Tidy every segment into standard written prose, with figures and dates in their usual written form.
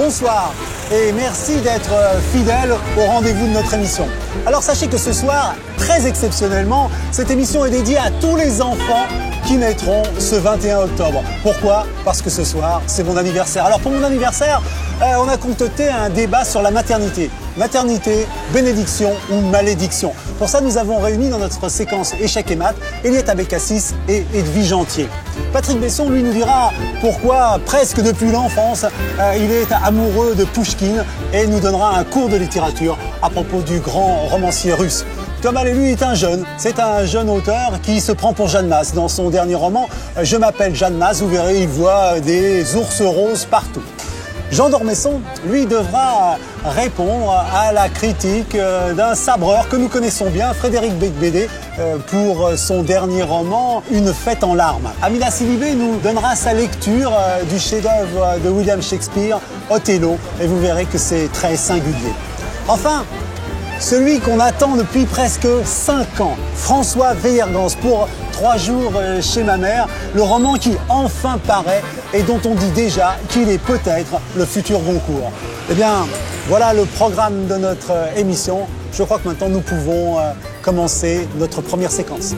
bonsoir et merci d'être fidèles au rendez-vous de notre émission. Alors sachez que ce soir, très exceptionnellement, cette émission est dédiée à tous les enfants qui naîtront ce 21 octobre. Pourquoi? Parce que ce soir, c'est mon anniversaire. Alors pour mon anniversaire, on a concocté un débat sur la maternité. Maternité, bénédiction ou malédiction. Pour ça, nous avons réuni dans notre séquence Échecs et maths, Eliette Abécassis et Edwige Antier. Patrick Besson, lui, nous dira pourquoi, presque depuis l'enfance, il est amoureux de Pouchkine et nous donnera un cours de littérature à propos du grand romancier russe. Thomas, lui, est un jeune. C'est un jeune auteur qui se prend pour Jeanne Masse. Dans son dernier roman, Je m'appelle Jeanne Masse, vous verrez, il voit des ours roses partout. Jean d'Ormesson, lui, devra répondre à la critique d'un sabreur que nous connaissons bien, Frédéric Becbédé, pour son dernier roman, Une fête en larmes. Amina Silibé nous donnera sa lecture du chef-d'œuvre de William Shakespeare, Othello, et vous verrez que c'est très singulier. Enfin, celui qu'on attend depuis presque 5 ans, François Weiergans, pour 3 jours chez ma mère, le roman qui enfin paraît et dont on dit déjà qu'il est peut-être le futur Goncourt. Eh bien, voilà le programme de notre émission. Je crois que maintenant nous pouvons commencer notre première séquence.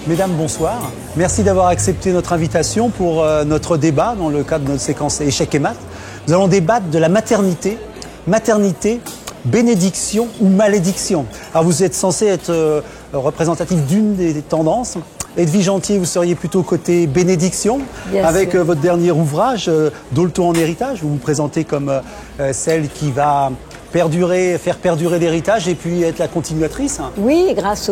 Mesdames, bonsoir. Merci d'avoir accepté notre invitation pour notre débat dans le cadre de notre séquence Échecs et maths. Nous allons débattre de la maternité. Maternité, bénédiction ou malédiction. Alors vous êtes censé être représentatif d'une des tendances. Edwige Antier, vous seriez plutôt côté bénédiction. Bien avec sûr. Votre dernier ouvrage, Dolto en héritage. Vous vous présentez comme celle qui va faire perdurer l'héritage et puis être la continuatrice. Oui, grâce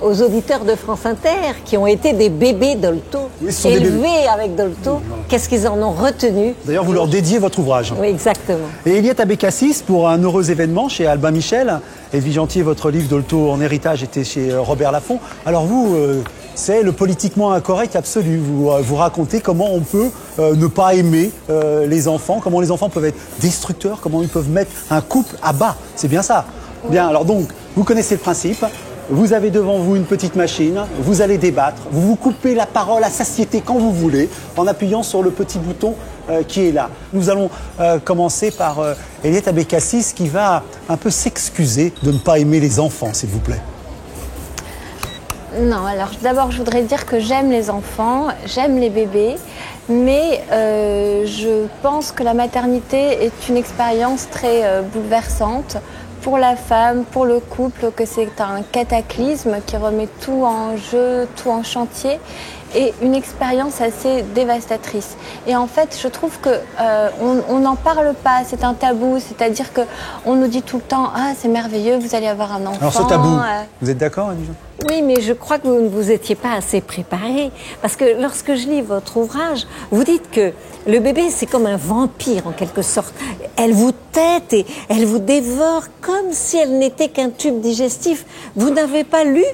aux auditeurs de France Inter qui ont été des bébés Dolto, oui, élevés avec Dolto. Qu'est-ce qu'ils en ont retenu? D'ailleurs, vous leur dédiez votre ouvrage. Oui, exactement. Et Eliette Abécassis, pour un heureux événement chez Albin Michel. Edwige Antier, votre livre Dolto en héritage était chez Robert Laffont. Alors vous, c'est le politiquement incorrect absolu. Vous racontez comment on peut ne pas aimer les enfants, comment les enfants peuvent être destructeurs, comment ils peuvent mettre un couple à bas. C'est bien ça. Oui. Bien, alors donc, vous connaissez le principe. Vous avez devant vous une petite machine, vous allez débattre, vous vous coupez la parole à satiété quand vous voulez, en appuyant sur le petit bouton qui est là. Nous allons commencer par Eliette Abécassis qui va un peu s'excuser de ne pas aimer les enfants, s'il vous plaît. Non, alors d'abord je voudrais dire que j'aime les enfants, j'aime les bébés, mais je pense que la maternité est une expérience très bouleversante pour la femme, pour le couple, que c'est un cataclysme qui remet tout en jeu, tout en chantier, et une expérience assez dévastatrice. Et en fait, je trouve que on n'en parle pas, c'est un tabou, c'est-à-dire que on nous dit tout le temps « Ah, c'est merveilleux, vous allez avoir un enfant ». Alors ce tabou, vous êtes d'accord, Edwige ? Oui, mais je crois que vous ne vous étiez pas assez préparé. Parce que lorsque je lis votre ouvrage, vous dites que le bébé, c'est comme un vampire, en quelque sorte. Elle vous tète et elle vous dévore comme si elle n'était qu'un tube digestif. Vous n'avez pas lu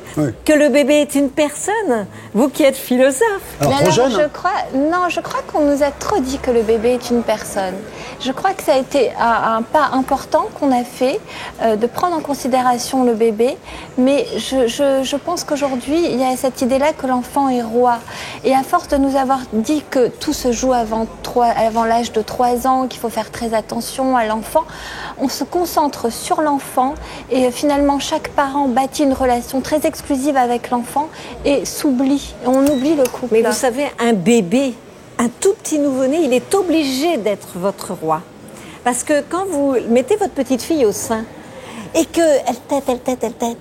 que le bébé est une personne, vous qui êtes philosophe. Alors, trop jeune, je crois qu'on nous a trop dit que le bébé est une personne. Je crois que ça a été un pas important qu'on a fait, de prendre en considération le bébé. Mais je pense qu'aujourd'hui, il y a cette idée-là que l'enfant est roi. Et à force de nous avoir dit que tout se joue avant l'âge de 3 ans, qu'il faut faire très attention à l'enfant, on se concentre sur l'enfant et finalement chaque parent bâtit une relation très exclusive avec l'enfant et s'oublie. On oublie le couple. Mais vous savez, un bébé, un tout petit nouveau-né, il est obligé d'être votre roi. Parce que quand vous mettez votre petite fille au sein et qu'elle tète,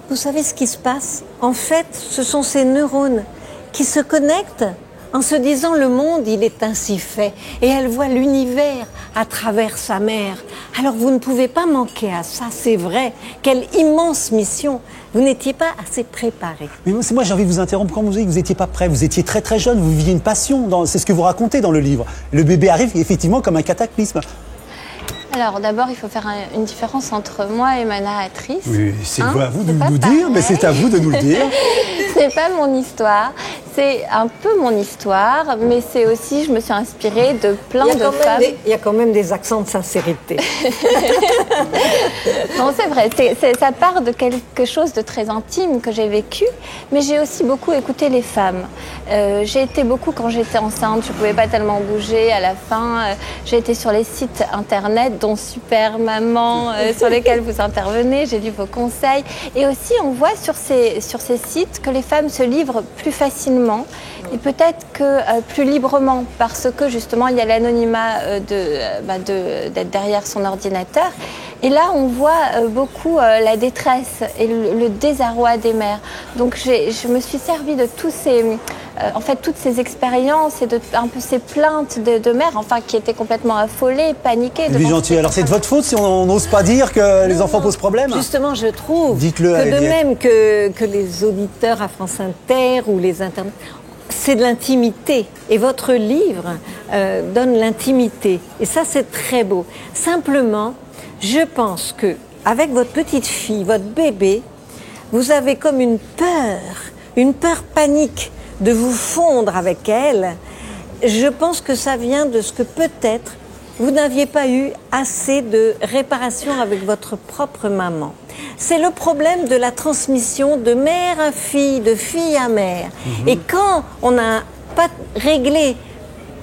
vous savez ce qui se passe? En fait, ce sont ces neurones qui se connectent en se disant le monde, il est ainsi fait. Et elle voit l'univers à travers sa mère. Alors vous ne pouvez pas manquer à ça, c'est vrai. Quelle immense mission. Vous n'étiez pas assez préparé. Mais moi j'ai envie de vous interrompre quand vous dites que vous n'étiez pas prêt. Vous étiez très très jeune, vous viviez une passion. C'est ce que vous racontez dans le livre. Le bébé arrive effectivement comme un cataclysme. Alors d'abord, il faut faire une différence entre moi et ma narratrice. Oui, c'est à vous de C'est pas nous dire, mais c'est à vous de nous le dire. Ce n'est pas mon histoire, c'est un peu mon histoire, mais c'est aussi, je me suis inspirée de plein de femmes. Il y a quand même des accents de sincérité. Non, c'est vrai, ça part de quelque chose de très intime que j'ai vécu, mais j'ai aussi beaucoup écouté les femmes. J'ai été beaucoup quand j'étais enceinte, je ne pouvais pas tellement bouger. À la fin, j'ai été sur les sites internet, dont Super Maman, sur lesquels vous intervenez, j'ai lu vos conseils. Et aussi, on voit sur ces sites que les femmes se livrent plus facilement et peut-être que plus librement, parce que justement, il y a l'anonymat d'être derrière son ordinateur. Et là, on voit beaucoup la détresse et le désarroi des mères. Donc, je me suis servie de tous toutes ces expériences et de un peu ces plaintes de mères, qui étaient complètement affolées, paniquées. Sylvie Gentil, alors c'est de votre faute si on n'ose pas dire que les enfants posent problème? Justement, je trouve Dites-le à que de Eliette. même que les auditeurs à France Inter ou les internautes, c'est de l'intimité. Et votre livre donne l'intimité. Et ça, c'est très beau. Simplement, je pense que avec votre petite fille, votre bébé, vous avez comme une peur panique de vous fondre avec elle. Je pense que ça vient de ce que peut-être vous n'aviez pas eu assez de réparation avec votre propre maman. C'est le problème de la transmission de mère à fille, de fille à mère. Et quand on n'a pas réglé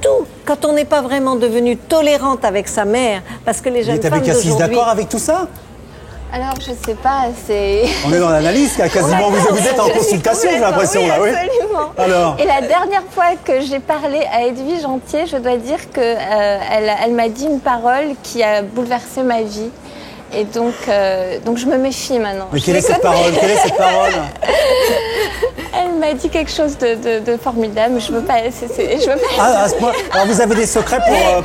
tout, quand on n'est pas vraiment devenu tolérante avec sa mère, parce que les jeunes femmes d'aujourd'hui... Vous êtes d'accord avec tout ça? Alors, je sais pas, c'est... On est dans l'analyse, quasiment. Vous êtes en consultation, j'ai l'impression, là, oui. Absolument. Alors. Et la dernière fois que j'ai parlé à Edwige Antier, je dois dire que elle m'a dit une parole qui a bouleversé ma vie. Et donc je me méfie maintenant. Mais quelle est cette parole? Elle m'a dit quelque chose de formidable, mais je veux pas... Ah, à ce point. Alors, vous avez des secrets pour...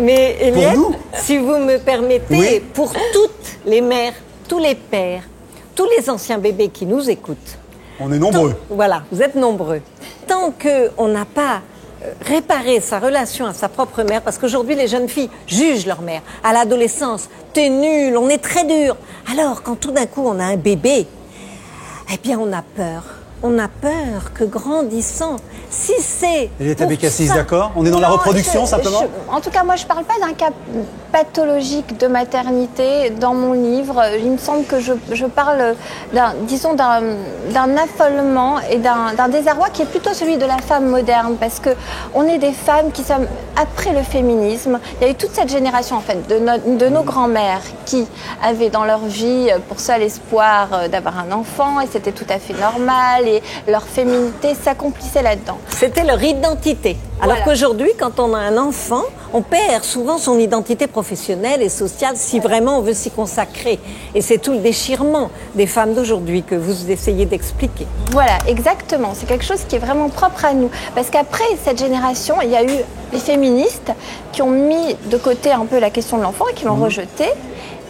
Mais Eliette, nous si vous me permettez, Oui. pour toutes les mères, tous les pères, tous les anciens bébés qui nous écoutent, On est nombreux. voilà, vous êtes nombreux. Tant qu'on n'a pas réparé sa relation à sa propre mère, parce qu'aujourd'hui les jeunes filles jugent leur mère. À l'adolescence, t'es nul, on est très dur. Alors quand tout d'un coup on a un bébé, eh bien on a peur. On a peur que grandissant, si c'est... Eliette pour Abécassis, ça- d'accord? On est dans la Non, reproduction, simplement? En tout cas, moi, je ne parle pas d'un cas pathologique de maternité dans mon livre. Il me semble que je parle d'un affolement et d'un désarroi qui est plutôt celui de la femme moderne, parce qu'on est des femmes qui sommes après le féminisme. Il y a eu toute cette génération, en fait, de nos grands-mères qui avaient dans leur vie pour seul espoir d'avoir un enfant, et c'était tout à fait normal, et leur féminité s'accomplissait là-dedans. C'était leur identité. Alors Voilà. qu'aujourd'hui, quand on a un enfant, on perd souvent son identité professionnelle et sociale si vraiment on veut s'y consacrer. Et c'est tout le déchirement des femmes d'aujourd'hui que vous essayez d'expliquer. Voilà, exactement. C'est quelque chose qui est vraiment propre à nous. Parce qu'après cette génération, il y a eu les féministes qui ont mis de côté un peu la question de l'enfant et qui l'ont rejetée.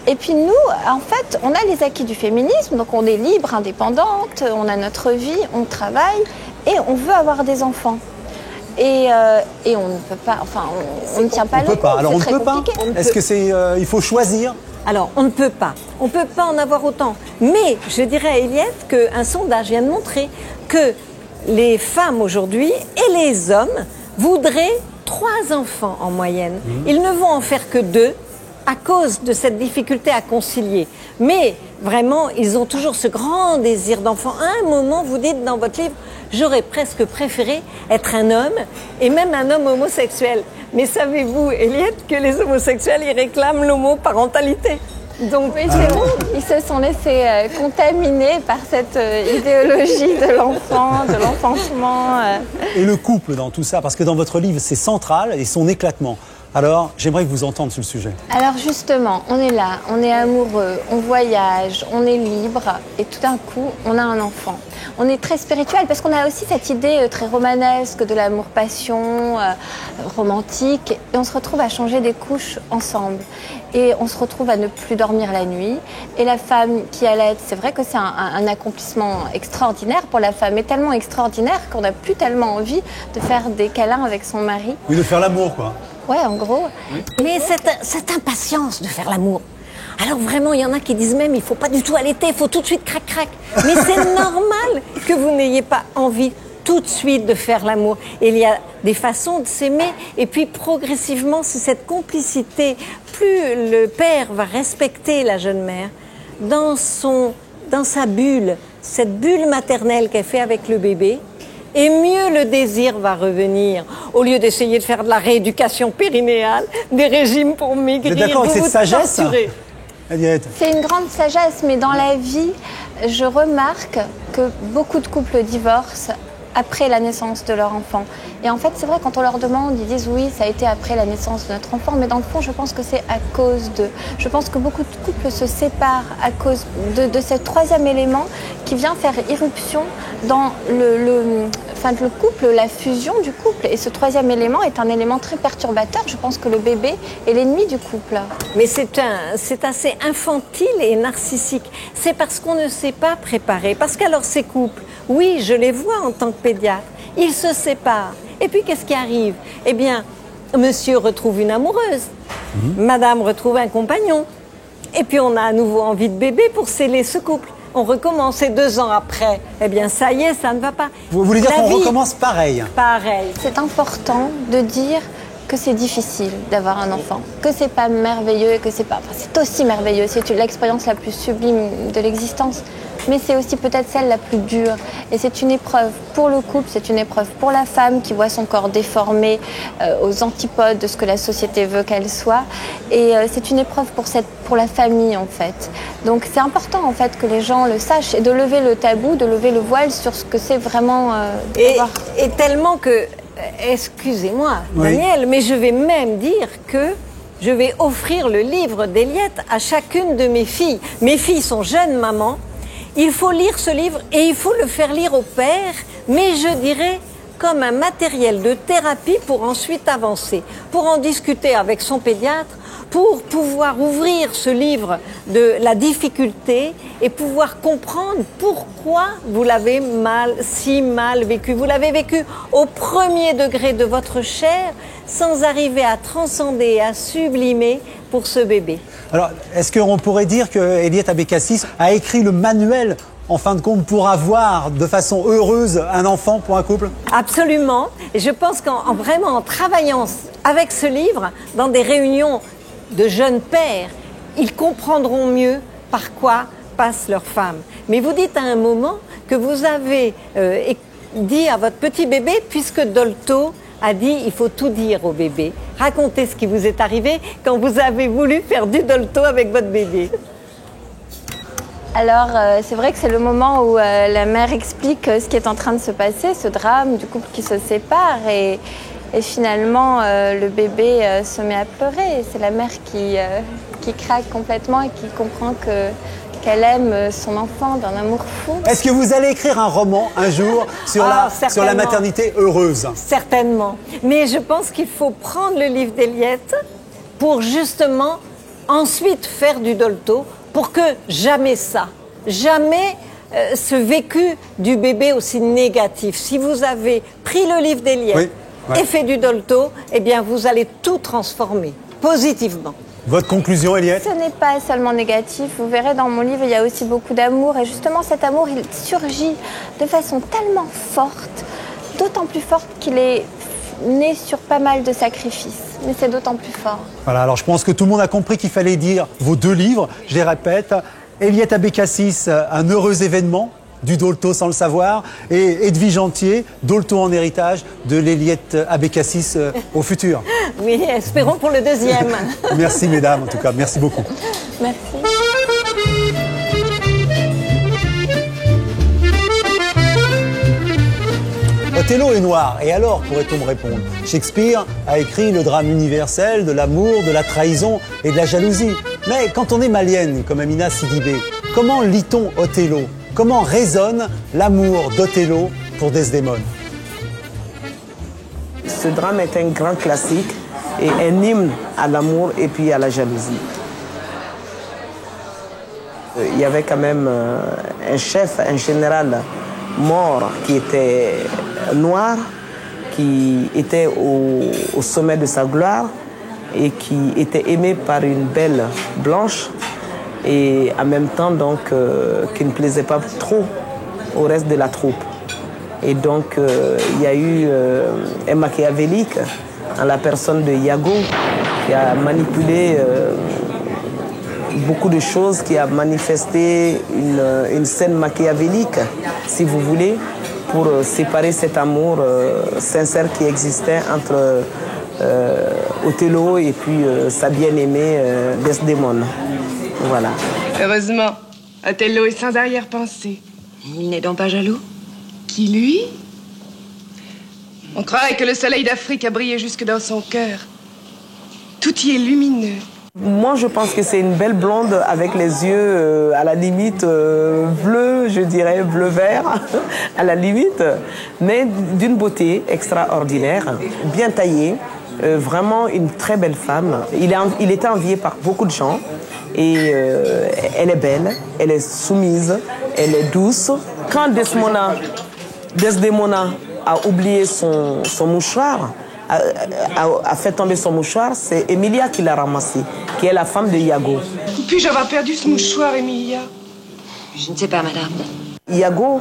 Et puis nous, en fait, on a les acquis du féminisme, donc on est libre, indépendante, on a notre vie, on travaille et on veut avoir des enfants. Et on ne peut pas, on ne tient pas On le peut coup, pas. Alors, c'est on ne très peut pas? compliqué. Est-ce que c'est... il faut choisir? Alors, on ne peut pas. On ne peut pas en avoir autant. Mais je dirais à Eliette qu'un sondage vient de montrer que les femmes aujourd'hui et les hommes voudraient 3 enfants en moyenne. Ils ne vont en faire que 2 à cause de cette difficulté à concilier. Mais vraiment, ils ont toujours ce grand désir d'enfant. À un moment, vous dites dans votre livre, j'aurais presque préféré être un homme et même un homme homosexuel. Mais savez-vous, Eliette, que les homosexuels, ils réclament l'homoparentalité. Donc, Oui, c'est bon. Ils se sont laissés contaminer par cette idéologie de l'enfant, de l'enfantement. Et le couple dans tout ça, parce que dans votre livre, c'est central et son éclatement. Alors, j'aimerais que vous entendiez sur le sujet. Alors justement, on est là, on est amoureux, on voyage, on est libre et tout d'un coup, on a un enfant. On est très spirituel parce qu'on a aussi cette idée très romanesque de l'amour-passion, romantique, et on se retrouve à changer des couches ensemble. Et on se retrouve à ne plus dormir la nuit. Et la femme qui allait, c'est vrai que c'est un accomplissement extraordinaire pour la femme, mais tellement extraordinaire qu'on n'a plus tellement envie de faire des câlins avec son mari. Oui, de faire l'amour, quoi. Ouais, en gros. Mais cette impatience de faire l'amour. Alors vraiment, il y en a qui disent même, il faut pas du tout allaiter, il faut tout de suite crac-crac. Mais c'est normal que vous n'ayez pas envie tout de suite de faire l'amour. Et il y a des façons de s'aimer. Et puis progressivement, c'est cette complicité. Plus le père va respecter la jeune mère dans sa bulle, cette bulle maternelle qu'elle fait avec le bébé, et mieux le désir va revenir. Au lieu d'essayer de faire de la rééducation périnéale, des régimes pour maigrir, vous êtes d'accord avec cette sagesse, Eliette? C'est une grande sagesse, mais dans la vie, je remarque que beaucoup de couples divorcent après la naissance de leur enfant. Et en fait, c'est vrai, quand on leur demande, ils disent oui, ça a été après la naissance de notre enfant, mais dans le fond, je pense que c'est à cause de... Je pense que beaucoup de couples se séparent à cause de ce troisième élément qui vient faire irruption dans le couple, la fusion du couple. Et ce troisième élément est un élément très perturbateur. Je pense que le bébé est l'ennemi du couple. Mais c'est assez infantile et narcissique. C'est parce qu'on ne s'est pas préparé. Parce qu'alors ces couples, oui, je les vois en tant que pédiatre, ils se séparent. Et puis qu'est-ce qui arrive? Eh bien, monsieur retrouve une amoureuse, madame retrouve un compagnon. Et puis on a à nouveau envie de bébé pour sceller ce couple. On recommence et 2 ans après, eh bien ça y est, ça ne va pas. Vous voulez dire qu'on recommence pareil? Pareil. C'est important de dire que c'est difficile d'avoir un enfant, que c'est pas merveilleux et que c'est pas... Enfin, c'est aussi merveilleux, c'est l'expérience la plus sublime de l'existence, mais c'est aussi peut-être celle la plus dure. Et c'est une épreuve pour le couple, c'est une épreuve pour la femme qui voit son corps déformé aux antipodes de ce que la société veut qu'elle soit. Et c'est une épreuve pour la famille en fait. Donc c'est important en fait que les gens le sachent et de lever le tabou, de lever le voile sur ce que c'est vraiment... Et tellement que... Excusez-moi, Daniel, oui. Mais je vais même dire que je vais offrir le livre d'Eliette à chacune de mes filles. Mes filles sont jeunes mamans. Il faut lire ce livre et il faut le faire lire au père, mais je dirais comme un matériel de thérapie pour ensuite avancer, pour en discuter avec son pédiatre, pour pouvoir ouvrir ce livre de la difficulté et pouvoir comprendre pourquoi vous l'avez si mal vécu. Vous l'avez vécu au premier degré de votre chair sans arriver à transcender et à sublimer pour ce bébé. Alors, est-ce qu'on pourrait dire que Eliette Abécassis a écrit le manuel en fin de compte, pour avoir de façon heureuse un enfant pour un couple? Absolument. Et je pense en travaillant avec ce livre, dans des réunions de jeunes pères, ils comprendront mieux par quoi passent leurs femmes. Mais vous dites à un moment que vous avez dit à votre petit bébé, puisque Dolto a dit il faut tout dire au bébé. Racontez ce qui vous est arrivé quand vous avez voulu faire du Dolto avec votre bébé. Alors, c'est vrai que c'est le moment où la mère explique ce qui est en train de se passer, ce drame du couple qui se sépare et finalement le bébé se met à pleurer. C'est la mère qui craque complètement et qui comprend qu'elle aime son enfant d'un amour fou. Est-ce que vous allez écrire un roman un jour sur la maternité heureuse? Certainement. Mais je pense qu'il faut prendre le livre d'Eliette pour justement ensuite faire du Dolto, pour que jamais ce vécu du bébé aussi négatif. Si vous avez pris le livre d'Eliette et fait du Dolto, eh bien vous allez tout transformer positivement. Votre conclusion, Eliette? Ce n'est pas seulement négatif. Vous verrez dans mon livre, il y a aussi beaucoup d'amour. Et justement, cet amour, il surgit de façon tellement forte, d'autant plus forte qu'il est né sur pas mal de sacrifices. Mais c'est d'autant plus fort. Voilà, alors je pense que tout le monde a compris qu'il fallait dire vos 2 livres. Je les répète. Eliette Abécassis, un heureux événement, du Dolto sans le savoir. Et Edwige Antier, Dolto en héritage, de l'Eliette Abécassis au futur. Oui, espérons pour le 2e. Merci mesdames, en tout cas. Merci beaucoup. Merci. Othello est noir, et alors, pourrait-on me répondre? Shakespeare a écrit le drame universel de l'amour, de la trahison et de la jalousie. Mais quand on est malienne, comme Amina Sidibé, comment lit-on Othello? Comment résonne l'amour d'Othello pour Desdémone? Ce drame est un grand classique et un hymne à l'amour et puis à la jalousie. Il y avait quand même un chef, un général mort qui était noir, qui était au sommet de sa gloire et qui était aimé par une belle blanche et en même temps donc qui ne plaisait pas trop au reste de la troupe. Et donc il y a eu un machiavélique en la personne de Iago qui a manipulé beaucoup de choses, qui a manifesté une scène machiavélique, si vous voulez, pour séparer cet amour sincère qui existait entre Othello et puis sa bien-aimée Desdémone. Voilà. Heureusement, Othello est sans arrière-pensée. Il n'est donc pas jaloux? Qui, lui? On croirait que le soleil d'Afrique a brillé jusque dans son cœur. Tout y est lumineux. Moi, je pense que c'est une belle blonde avec les yeux à la limite bleu, je dirais bleu-vert, à la limite, mais d'une beauté extraordinaire, bien taillée, vraiment une très belle femme. Il était envié par beaucoup de gens et elle est belle, elle est soumise, elle est douce. Quand Desdémona a oublié son mouchoir, a fait tomber son mouchoir, c'est Emilia qui l'a ramassé, qui est la femme de Iago. Puis-je avoir perdu ce mouchoir, Emilia? Je ne sais pas, madame. Iago,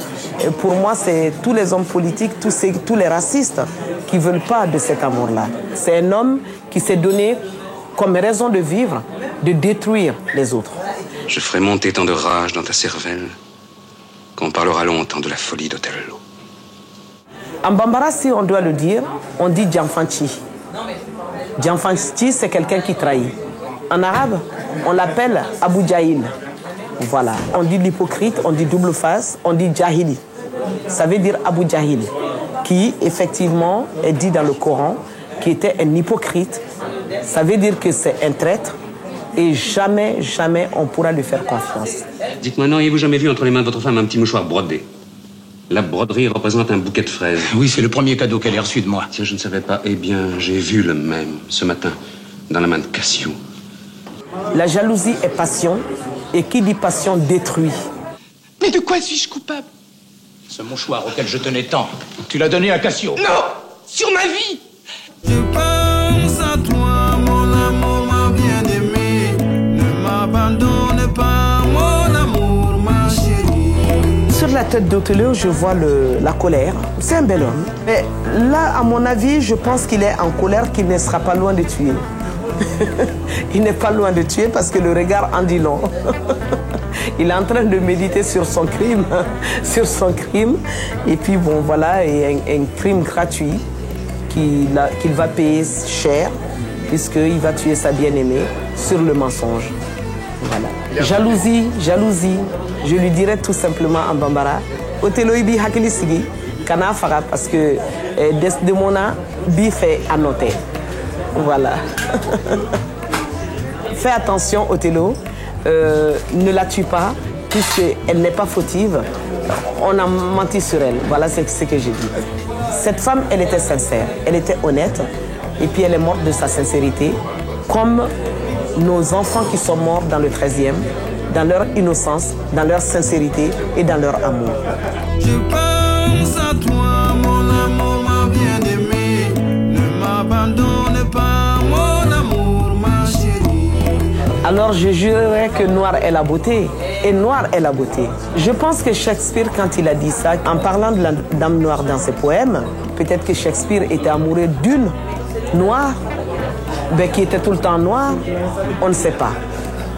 pour moi, c'est tous les hommes politiques, tous les racistes qui ne veulent pas de cet amour-là. C'est un homme qui s'est donné comme raison de vivre, de détruire les autres. Je ferai monter tant de rage dans ta cervelle qu'on parlera longtemps de la folie d'Othello. En Bambara, si on doit le dire, on dit Djanfanchi. Djanfanchi, c'est quelqu'un qui trahit. En arabe, on l'appelle Abu Jahil. Voilà. On dit l'hypocrite, on dit double face, on dit Jahili. Ça veut dire Abu Jahil, qui effectivement est dit dans le Coran, qui était un hypocrite. Ça veut dire que c'est un traître et jamais, jamais on pourra lui faire confiance. Dites-moi, n'auriez-vous jamais vu entre les mains de votre femme un petit mouchoir brodé? La broderie représente un bouquet de fraises. Oui, c'est le premier cadeau qu'elle ait reçu de moi. Tiens, je ne savais pas. Eh bien, j'ai vu le même ce matin dans la main de Cassio. La jalousie est passion et qui dit passion détruit. Mais de quoi suis-je coupable? Ce mouchoir auquel je tenais tant, tu l'as donné à Cassio. Non! Sur ma vie! Je pense à toi, mon amour, ma bien-aimée. Ne m'abandonne pas, mon amour, ma chérie. Sur la tête d'Othello, je vois la colère. C'est un bel homme. Mais là, à mon avis, je pense qu'il est en colère, qu'il ne sera pas loin de tuer. Il n'est pas loin de tuer parce que le regard en dit long. Il est en train de méditer sur son crime, Et puis bon, voilà, et un crime gratuit qu'il va payer cher puisqu'il va tuer sa bien-aimée sur le mensonge. Voilà. Jalousie. Je lui dirais tout simplement en Bambara, Othello ibi hakili sigi kana faga parce que Desdemona bi fait annoter. Voilà. Fais attention, Othello. Ne la tue pas, puisqu'elle n'est pas fautive. On a menti sur elle. Voilà ce que j'ai dit. Cette femme, elle était sincère, elle était honnête, et puis elle est morte de sa sincérité, comme nos enfants qui sont morts dans le 13e, dans leur innocence, dans leur sincérité et dans leur amour. Je pense à toi, mon amour, ma bien-aimée. Ne m'abandonne pas, mon amour, ma chérie. Alors je jurerais que noir est la beauté, et noir est la beauté. Je pense que Shakespeare, quand il a dit ça, en parlant de la dame noire dans ses poèmes, peut-être que Shakespeare était amoureux d'une noire, mais qui était tout le temps noire, on ne sait pas.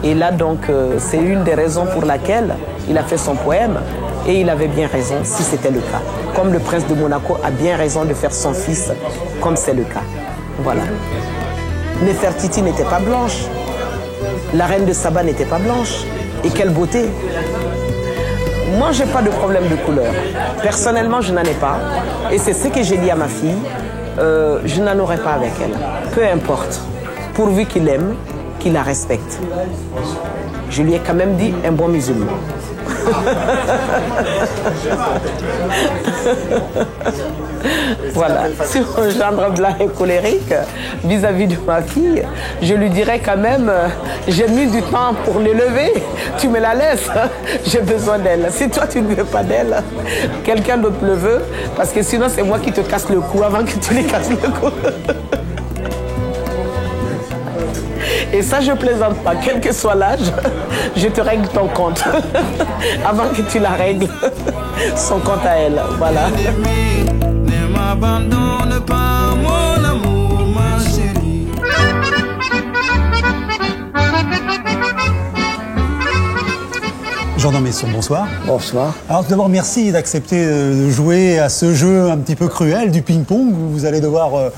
Et là donc, c'est une des raisons pour laquelle il a fait son poème, et il avait bien raison si c'était le cas. Comme le prince de Monaco a bien raison de faire son fils, comme c'est le cas. Voilà. Nefertiti n'était pas blanche. La reine de Saba n'était pas blanche. Et quelle beauté! Moi, je n'ai pas de problème de couleur. Personnellement, je n'en ai pas. Et c'est ce que j'ai dit à ma fille. Je n'en aurai pas avec elle. Peu importe. Pourvu qu'il aime, qu'il la respecte. Je lui ai quand même dit un bon musulman. Voilà. Si mon gendre blanc est colérique vis-à-vis du marquis, je lui dirais quand même, j'ai mis du temps pour l'élever, tu me la laisses, j'ai besoin d'elle. Si toi tu ne veux pas d'elle, quelqu'un d'autre le veut, parce que sinon c'est moi qui te casse le cou avant que tu lui casses le cou. Et ça, je plaisante pas. Quel que soit l'âge, je te règle ton compte. Avant que tu la règles, son compte à elle. Voilà. Ne m'abandonne pas, mon amour, ma chérie. Jean Dormesson, bonsoir. Bonsoir. Alors tout d'abord, merci d'accepter de jouer à ce jeu un petit peu cruel du ping-pong où vous allez devoir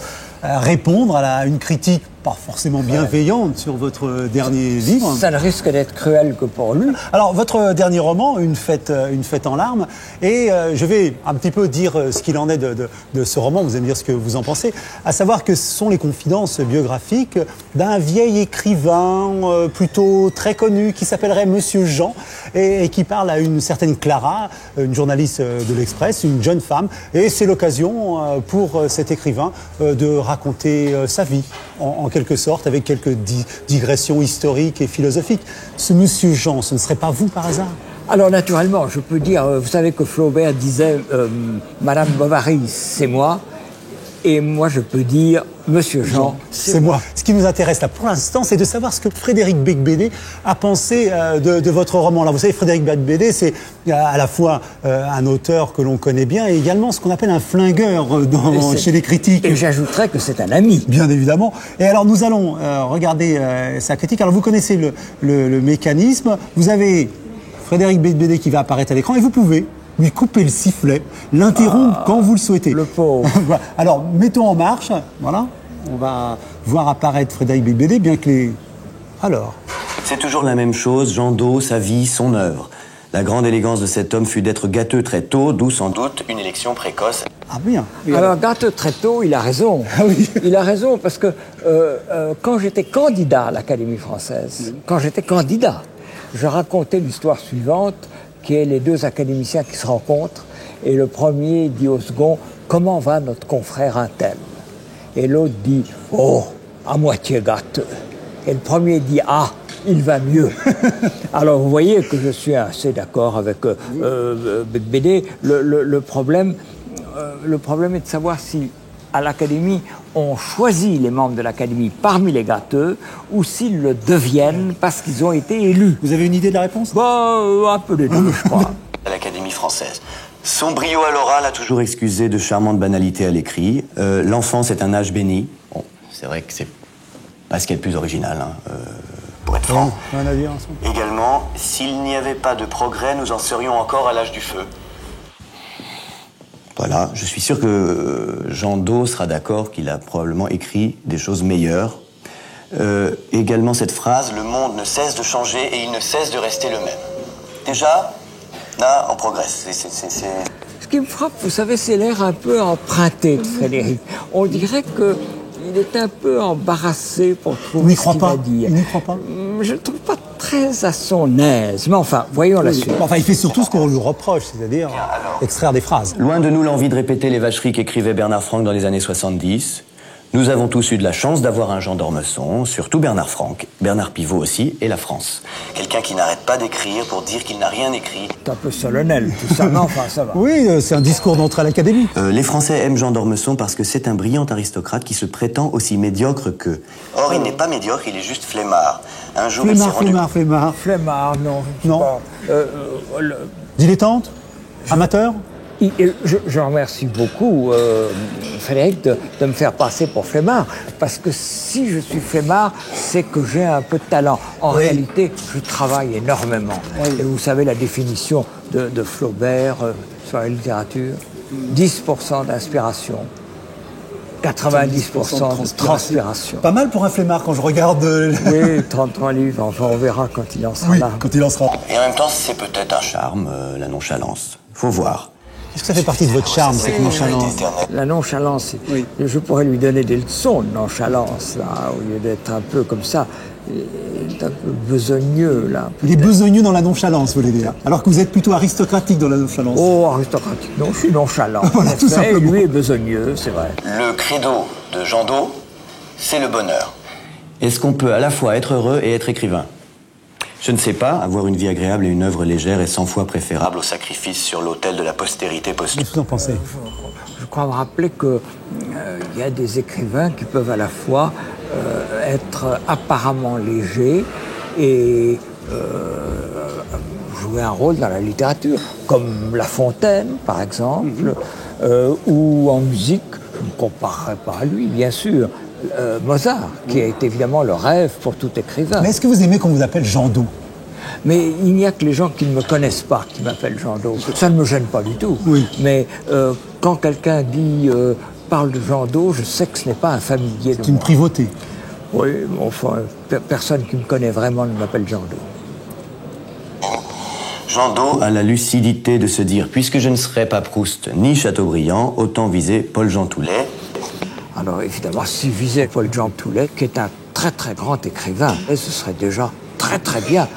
répondre à une critique pas forcément bienveillante sur votre dernier livre. Ça ne risque d'être cruel que pour lui. Alors, votre dernier roman, Une fête en larmes, et je vais un petit peu dire ce qu'il en est de ce roman, vous allez me dire ce que vous en pensez, à savoir que ce sont les confidences biographiques d'un vieil écrivain plutôt très connu qui s'appellerait Monsieur Jean et qui parle à une certaine Clara, une journaliste de l'Express, une jeune femme, et c'est l'occasion pour cet écrivain de raconter sa vie en quelque sorte, avec quelques digressions historiques et philosophiques. Ce Monsieur Jean, ce ne serait pas vous par hasard? Alors naturellement, je peux dire, vous savez que Flaubert disait Madame Bovary, c'est moi, et moi je peux dire Monsieur Jean, c'est moi. Ce qui nous intéresse là pour l'instant, c'est de savoir ce que Frédéric Beigbeder a pensé de votre roman. Là, vous savez, Frédéric Beigbeder, c'est à la fois un auteur que l'on connaît bien et également ce qu'on appelle un flingueur chez les critiques. Et j'ajouterais que c'est un ami. Bien évidemment. Et alors nous allons regarder sa critique. Alors vous connaissez le mécanisme. Vous avez Frédéric Beigbeder qui va apparaître à l'écran et vous pouvez lui couper le sifflet, l'interrompre quand vous le souhaitez. Le pauvre. Voilà. Alors, mettons en marche, voilà, on va voir apparaître Frédéric Beigbeder, bien que les... Alors... C'est toujours la même chose, Jean Do, sa vie, son œuvre. La grande élégance de cet homme fut d'être gâteux très tôt, d'où sans doute une élection précoce. Ah bien. Alors, gâteux très tôt, il a raison. Ah oui. Il a raison, parce que quand j'étais candidat à l'Académie française, je racontais l'histoire suivante, qui est les deux académiciens qui se rencontrent, et le premier dit au second « Comment va notre confrère un tel ?» Et l'autre dit « Oh, à moitié gâteux ». Et le premier dit « Ah, il va mieux ». Alors vous voyez que je suis assez d'accord avec Beigbeder. Le problème est de savoir si à l'Académie, on choisit les membres de l'Académie parmi les gâteux ou s'ils le deviennent parce qu'ils ont été élus. Vous avez une idée de la réponse? Un peu les deux, je crois. À l'Académie française. Son brio à l'oral a toujours excusé de charmantes banalités à l'écrit. L'enfance est un âge béni. Bon, c'est vrai que c'est pas ce qui est le plus original, hein, pour être franc. Rien à dire, également, s'il n'y avait pas de progrès, nous en serions encore à l'âge du feu. Voilà, je suis sûr que Jean Do sera d'accord qu'il a probablement écrit des choses meilleures. Également cette phrase, le monde ne cesse de changer et il ne cesse de rester le même. Déjà, là, on progresse. Ce qui me frappe, vous savez, c'est l'air un peu emprunté de Frédéric. On dirait qu'il est un peu embarrassé pour trouver ce qu'il va dire. Il n'y croit pas. Je ne trouve pas très à son aise. Mais enfin, voyons la suite. Enfin, il fait surtout ce qu'on lui reproche, c'est-à-dire extraire des phrases. Loin de nous l'envie de répéter les vacheries qu'écrivait Bernard Franck dans les années 70. Nous avons tous eu de la chance d'avoir un Jean Dormesson, surtout Bernard Franck, Bernard Pivot aussi, et la France. Quelqu'un qui n'arrête pas d'écrire pour dire qu'il n'a rien écrit. C'est un peu solennel, tout ça, mais enfin, ça va. Oui, c'est un discours d'entrée à l'Académie. Les Français aiment Jean Dormesson parce que c'est un brillant aristocrate qui se prétend aussi médiocre qu'eux. Or, il n'est pas médiocre, il est juste flemmard. Un jour, Flemmard. Flemmard, non. Non. Dilettante? Amateur? Je remercie beaucoup Frédéric de me faire passer pour flemmard, parce que si je suis flemmard, c'est que j'ai un peu de talent. En réalité, je travaille énormément. Et vous savez la définition de Flaubert sur la littérature, 10% d'inspiration, 90% de transpiration. Pas mal pour un flemmard quand je regarde... Oui, 33 livres, enfin on verra quand il en sera là. Quand il en sera. Et en même temps, c'est peut-être un charme, la nonchalance. Faut voir. Est-ce que ça fait partie de votre charme, cette nonchalance? La nonchalance, je pourrais lui donner des leçons de nonchalance, là, au lieu d'être un peu comme ça. est un peu besogneux, là. Il est besogneux dans la nonchalance, vous voulez dire. Alors que vous êtes plutôt aristocratique dans la nonchalance. Oh, aristocratique, non, je suis nonchalant. Voilà, tout simplement. Et lui est besogneux, c'est vrai. Le credo de Jean Do, c'est le bonheur. Est-ce qu'on peut à la fois être heureux et être écrivain? Je ne sais pas, avoir une vie agréable et une œuvre légère est 100 fois préférable au sacrifice sur l'autel de la postérité posthume. Qu'est-ce que vous en pensez? Je crois me rappeler qu'il y a des écrivains qui peuvent à la fois être apparemment légers et jouer un rôle dans la littérature, comme La Fontaine, par exemple, ou en musique, je ne comparerai pas à lui, bien sûr, Mozart, qui est évidemment le rêve pour tout écrivain. Mais est-ce que vous aimez qu'on vous appelle Jean Do? Mais il n'y a que les gens qui ne me connaissent pas qui m'appellent Jean Do. Ça ne me gêne pas du tout. Oui. Mais quand quelqu'un dit parle de Jean Do, je sais que ce n'est pas un familier de moi. C'est une privauté. Oui, mais enfin, personne qui me connaît vraiment ne m'appelle Jean Do. Jean Do a la lucidité de se dire, puisque je ne serai pas Proust ni Chateaubriand, autant viser Paul-Jean Toulet. Alors évidemment, s'il visait Paul-Jean Toulet, qui est un très très grand écrivain, et ce serait déjà très très bien.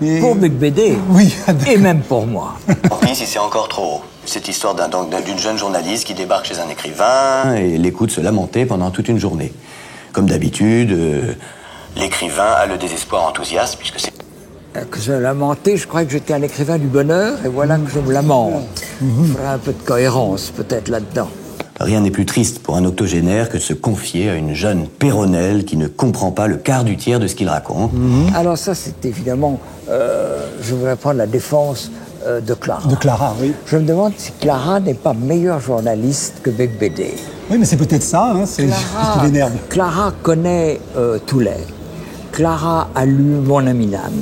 Mais... pour Beigbeder, oui, et même pour moi. Tant pis si c'est encore trop haut. Cette histoire d'une jeune journaliste qui débarque chez un écrivain et l'écoute se lamenter pendant toute une journée. Comme d'habitude, l'écrivain a le désespoir enthousiaste, puisque c'est... Que je lamentais, je croyais que j'étais un écrivain du bonheur, et voilà que je me lamente. Il faudrait un peu de cohérence, peut-être, là-dedans. Rien n'est plus triste pour un octogénaire que de se confier à une jeune péronnelle qui ne comprend pas le quart du tiers de ce qu'il raconte. Alors ça, c'est évidemment... je voudrais prendre la défense de Clara. De Clara, oui. Je me demande si Clara n'est pas meilleure journaliste que Beigbeder. Oui, mais c'est peut-être ça, hein, c'est ce qui l'énerve. Clara connaît Toulet. Clara a lu Mon ami Nan.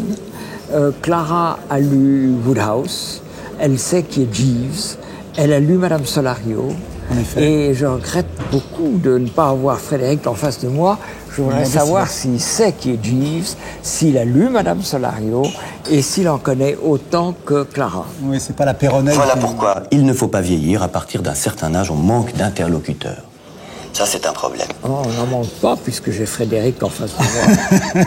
Clara a lu Woodhouse. Elle sait qui est Jeeves. Elle a lu Madame Solario. Et je regrette beaucoup de ne pas avoir Frédéric en face de moi. Je voudrais savoir s'il sait qui est Jeeves, s'il a lu Madame Solario et s'il en connaît autant que Clara. Oui, c'est pas la péronnelle. Voilà pourquoi il ne faut pas vieillir. À partir d'un certain âge, on manque d'interlocuteurs. Ça, c'est un problème. Oh, on n'en manque pas puisque j'ai Frédéric en face de moi.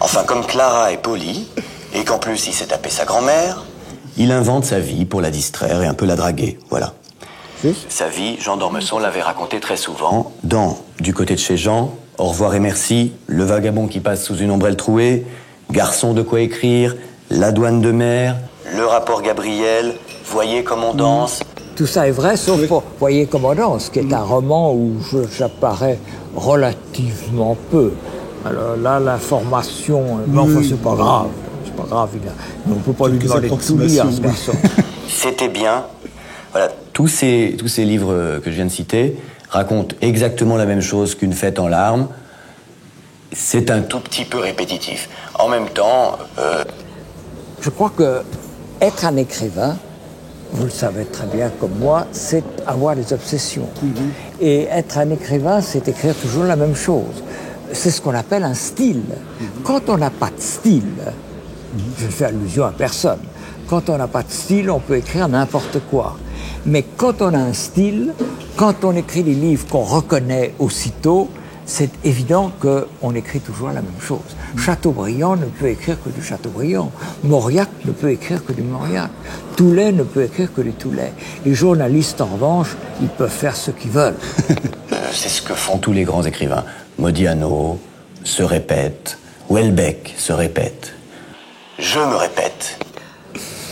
Enfin, comme Clara est polie, et qu'en plus il s'est tapé sa grand-mère, il invente sa vie pour la distraire et un peu la draguer. Voilà. Sa vie, Jean d'Ormesson l'avait raconté très souvent dans Du côté de chez Jean, Au revoir et merci, Le vagabond qui passe sous une ombrelle trouée, Garçon de quoi écrire, La douane de mer, Le rapport Gabriel, Voyez comme on danse. Tout ça est vrai, sauf pour Voyez comme on danse, qui est un roman où j'apparais relativement peu. Alors là, l'information... Mais enfin, c'est pas grave. C'est pas grave, on ne peut pas lui demander de tout lire, ce garçon. C'était bien. Voilà, tous ces livres que je viens de citer racontent exactement la même chose qu'Une fête en larmes. C'est un tout petit peu répétitif. En même temps... Je crois que être un écrivain, vous le savez très bien comme moi, c'est avoir des obsessions. Et être un écrivain, c'est écrire toujours la même chose. C'est ce qu'on appelle un style. Quand on n'a pas de style, je ne fais allusion à personne, quand on n'a pas de style, on peut écrire n'importe quoi. Mais quand on a un style, quand on écrit des livres qu'on reconnaît aussitôt, c'est évident qu'on écrit toujours la même chose. Chateaubriand ne peut écrire que du Chateaubriand. Mauriac ne peut écrire que du Mauriac. Toulet ne peut écrire que du Toulet. Les journalistes, en revanche, ils peuvent faire ce qu'ils veulent. C'est ce que font tous les grands écrivains. Modiano se répète, Houellebecq se répète. Je me répète.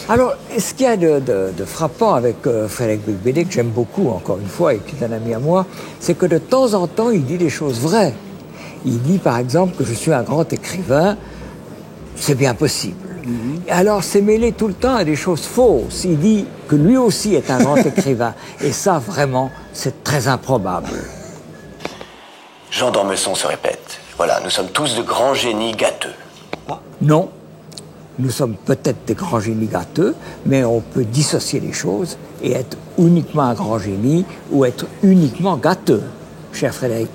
Alors, ce qu'il y a de frappant avec Frédéric Beigbeder, que j'aime beaucoup, encore une fois, et qui est un ami à moi, c'est que de temps en temps, il dit des choses vraies. Il dit, par exemple, que je suis un grand écrivain. C'est bien possible. Alors, c'est mêlé tout le temps à des choses fausses. Il dit que lui aussi est un grand écrivain. Et ça, vraiment, c'est très improbable. Jean d'Ormesson se répète. Voilà, nous sommes tous de grands génies gâteux. Non. Nous sommes peut-être des grands génies gâteux, mais on peut dissocier les choses et être uniquement un grand génie ou être uniquement gâteux, cher Frédéric.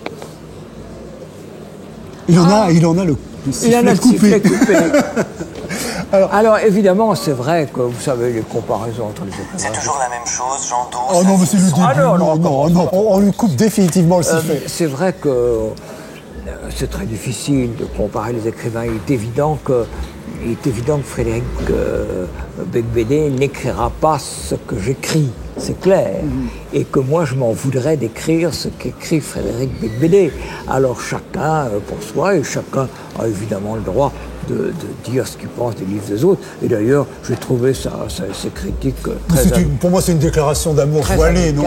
Il en a le sifflet coupé. Alors évidemment, c'est vrai que vous savez les comparaisons entre les écrivains. C'est toujours la même chose, Jean Do. Oh non, mais c'est le début. Non, on lui coupe définitivement le sifflet. C'est vrai que c'est très difficile de comparer les écrivains. Il est évident que Frédéric Beigbeder n'écrira pas ce que j'écris, c'est clair. Et que moi, je m'en voudrais d'écrire ce qu'écrit Frédéric Beigbeder. Alors chacun pour soi, et chacun a évidemment le droit de dire ce qu'il pense des livres des autres. Et d'ailleurs, j'ai trouvé ces critiques très... Pour moi, c'est une déclaration d'amour voilée, non?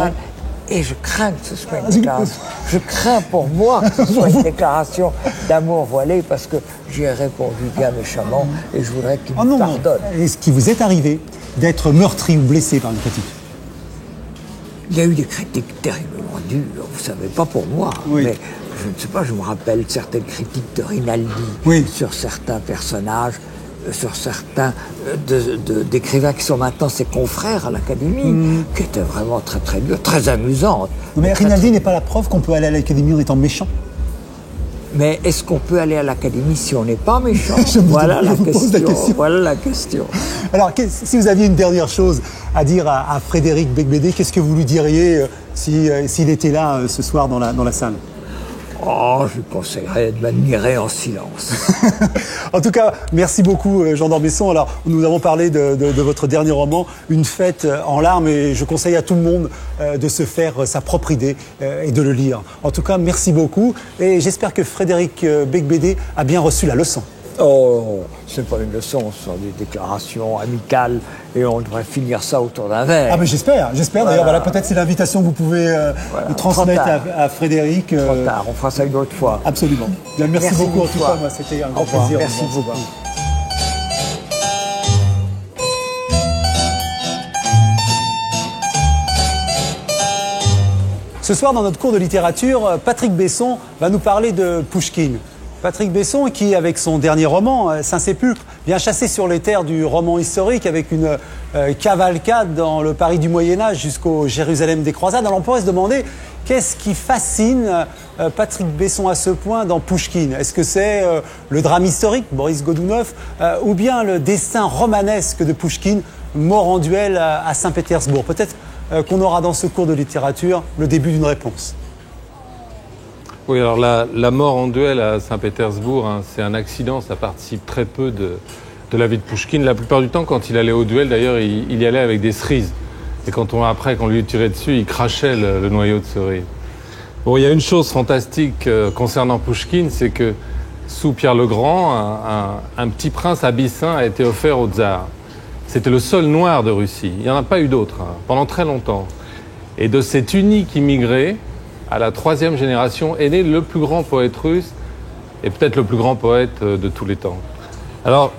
Et je crains que ce soit une déclaration. Je crains pour moi que ce soit une déclaration d'amour voilé parce que j'y ai répondu bien méchamment et je voudrais qu'il me pardonne. Est-ce qu'il vous est arrivé d'être meurtri ou blessé par une critique? Il y a eu des critiques terriblement dures, vous savez, pas pour moi, mais je ne sais pas, je me rappelle certaines critiques de Rinaldi sur certains personnages, sur certains d'écrivains qui sont maintenant ses confrères à l'Académie, qui étaient vraiment très très durs, très amusantes. Mais Rinaldi n'est pas la preuve qu'on peut aller à l'Académie en étant méchant. Mais est-ce qu'on peut aller à l'Académie si on n'est pas méchant? Voilà la question. Voilà la question. Alors, si vous aviez une dernière chose à dire à Frédéric Beigbeder, qu'est-ce que vous lui diriez s'il était là ce soir dans la salle? Oh, je lui conseillerais de m'admirer en silence. En tout cas, merci beaucoup Jean d'Ormesson. Alors, nous avons parlé de votre dernier roman, Une fête en larmes, et je conseille à tout le monde de se faire sa propre idée et de le lire. En tout cas, merci beaucoup, et j'espère que Frédéric Beigbeder a bien reçu la leçon. Oh, c'est pas une leçon, ce sont des déclarations amicales et on devrait finir ça autour d'un verre. Ah mais j'espère. D'ailleurs, voilà, peut-être c'est l'invitation que vous pouvez transmettre à Frédéric. Trop tard, on fera ça une autre fois. Absolument. Bien, merci beaucoup en tout cas, moi c'était un grand plaisir. Merci beaucoup. Ce soir, dans notre cours de littérature, Patrick Besson va nous parler de Pouchkine. Patrick Besson, qui, avec son dernier roman, Saint-Sépulcre, vient chasser sur les terres du roman historique avec une cavalcade dans le Paris du Moyen-Âge jusqu'au Jérusalem des Croisades. Alors on pourrait se demander qu'est-ce qui fascine Patrick Besson à ce point dans Pouchkine. Est-ce que c'est le drame historique, Boris Godunov, ou bien le destin romanesque de Pouchkine, mort en duel à Saint-Pétersbourg? Peut-être qu'on aura dans ce cours de littérature le début d'une réponse. Oui, alors la mort en duel à Saint-Pétersbourg, c'est un accident, ça participe très peu de la vie de Pouchkine. La plupart du temps, quand il allait au duel, d'ailleurs, il y allait avec des cerises. Et quand qu'on lui tirait dessus, il crachait le noyau de cerise. Bon, il y a une chose fantastique concernant Pouchkine, c'est que sous Pierre le Grand, un petit prince abyssin a été offert au tsar. C'était le seul noir de Russie. Il n'y en a pas eu d'autres, pendant très longtemps. Et de cet unique immigré, à la 3e génération, est né le plus grand poète russe et peut-être le plus grand poète de tous les temps. Alors,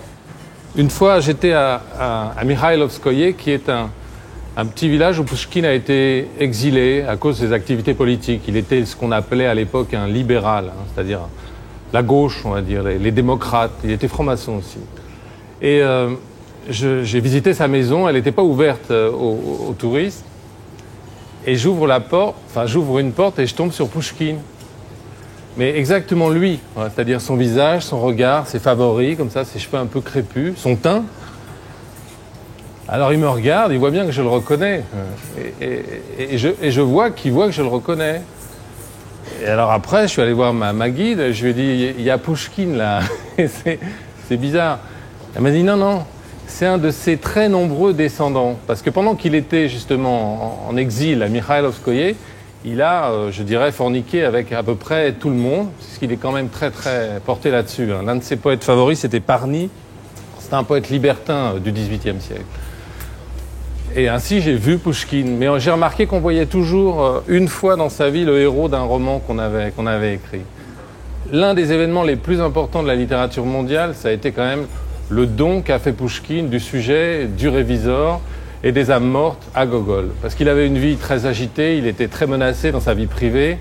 une fois, j'étais à Mikhailovskoye, qui est un petit village où Pouchkine a été exilé à cause de ses activités politiques. Il était ce qu'on appelait à l'époque un libéral, c'est-à-dire la gauche, on va dire, les démocrates. Il était franc-maçon aussi. Et j'ai visité sa maison, elle n'était pas ouverte aux touristes. Et j'ouvre une porte et je tombe sur Pouchkine. Mais exactement lui, c'est-à-dire son visage, son regard, ses favoris, comme ça, ses cheveux un peu crépus, son teint. Alors il me regarde, il voit bien que je le reconnais. Et je vois qu'il voit que je le reconnais. Et alors après, je suis allé voir ma guide, je lui ai dit, il y a Pouchkine là. C'est bizarre. Elle m'a dit, non. C'est un de ses très nombreux descendants. Parce que pendant qu'il était justement en exil à Mikhailovskoye, il a, je dirais, forniqué avec à peu près tout le monde, puisqu'il est quand même très très porté là-dessus. L'un de ses poètes favoris, c'était Parny. C'était un poète libertin du XVIIIe siècle. Et ainsi, j'ai vu Pouchkine. Mais j'ai remarqué qu'on voyait toujours une fois dans sa vie le héros d'un roman qu'on avait écrit. L'un des événements les plus importants de la littérature mondiale, ça a été quand même le don qu'a fait Pouchkine du sujet du Révisor et des âmes mortes à Gogol. Parce qu'il avait une vie très agitée, il était très menacé dans sa vie privée,